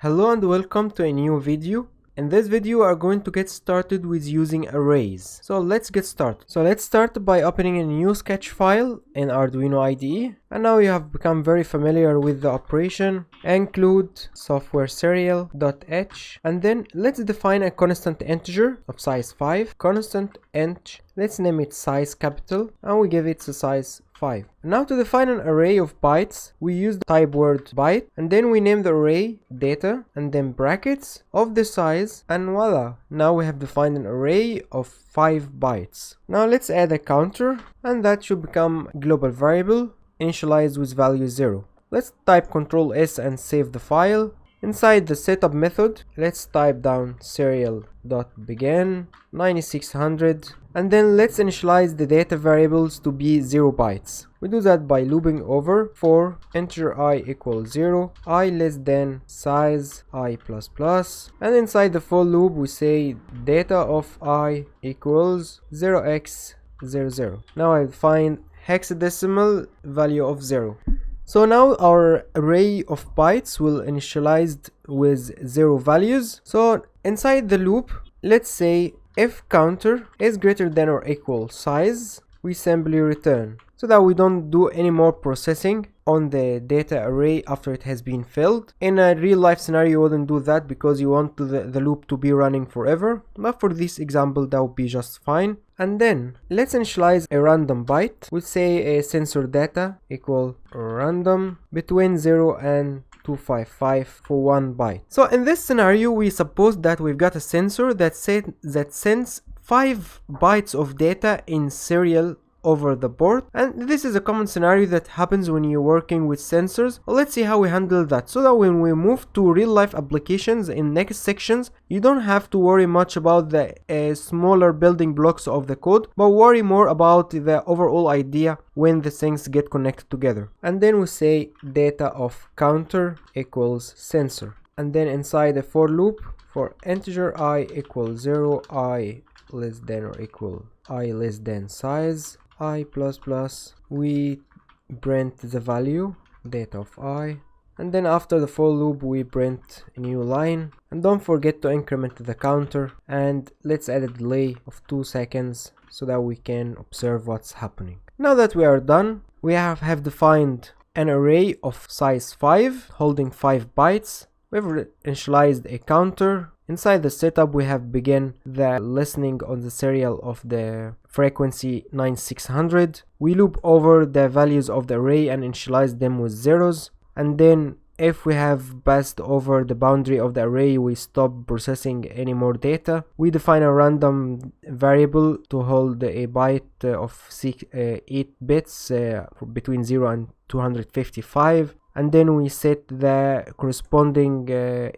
Hello and welcome to a new video. In this video we are going to get started with using arrays. So let's get started. So let's start by opening a new sketch file in Arduino IDE. And now you have become very familiar with the operation. Include software serial.h, and then let's define a constant integer of size 5. Constant int, let's name it size capital, and we give it a size 5. Now to define an array of bytes, we use the type word byte, and then we name the array data, and then brackets of the size, and voila, now we have defined an array of 5 bytes. Now let's add a counter, and that should become a global variable initialized with value 0. Let's type Ctrl S and save the file. Inside the setup method, let's type down serial.begin 9600, and then let's initialize the data variables to be 0 bytes. We do that by looping over for integer I equals 0, I less than size I plus plus, and inside the for loop we say data of I equals 0x00. Now I find hexadecimal value of 0. So now our array of bytes will initialized with 0 values. So inside the loop, let's say if counter is greater than or equal size, we simply return, so that we don't do any more processing on the data array after it has been filled. In a real life scenario you wouldn't do that because you want the loop to be running forever, but for this example that would be just fine. And then let's initialize a random byte. We'll say a sensor data equal random between 0 and 255 for 1 byte. So in this scenario we suppose that we've got a sensor that sends 5 bytes of data in serial over the board, and this is a common scenario that happens when you're working with sensors. Let's see how we handle that, so that when we move to real life applications in next sections, you don't have to worry much about the smaller building blocks of the code, but worry more about the overall idea when the things get connected together. And then we say data of counter equals sensor, and then inside the for loop for integer I equals 0, I less than or equal I less than size I plus plus, we print the value data of I, and then after the for loop we print a new line. And don't forget to increment the counter, and let's add a delay of 2 seconds so that we can observe what's happening. Now that we are done, we have defined an array of size 5 holding 5 bytes. We've initialized a counter. Inside the setup we have begun the listening on the serial of the frequency 9600. We loop over the values of the array and initialize them with zeros, and then if we have passed over the boundary of the array, we stop processing any more data. We define a random variable to hold a byte of 8 bits between 0 and 255. And then we set the corresponding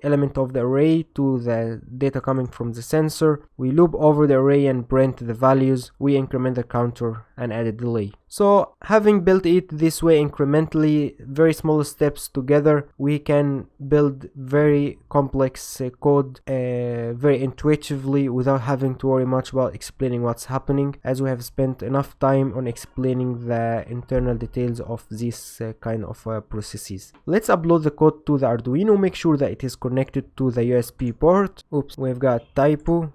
element of the array to the data coming from the sensor. We loop over the array and print the values. We increment the counter and add a delay. So having built it this way incrementally, very small steps together, we can build very complex code very intuitively without having to worry much about explaining what's happening, as we have spent enough time on explaining the internal details of this kind of processes. Let's upload the code to the Arduino. Make sure that it is connected to the USB port. Oops, we've got typo.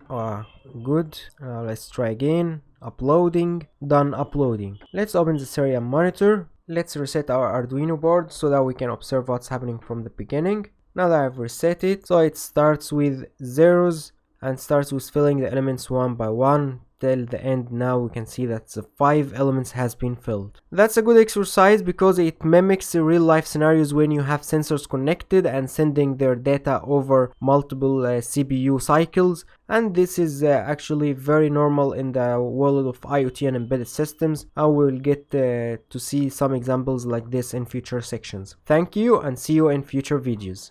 Good. Let's try again. Uploading. Done uploading. Let's open the serial monitor. Let's reset our Arduino board so that we can observe what's happening from the beginning. Now that I've reset it, so it starts with zeros and starts with filling the elements one by one till the end. Now we can see that the 5 elements has been filled. That's a good exercise because it mimics real life scenarios when you have sensors connected and sending their data over multiple CPU cycles, and this is actually very normal in the world of IoT and embedded systems. I will get to see some examples like this in future sections. Thank you and see you in future videos.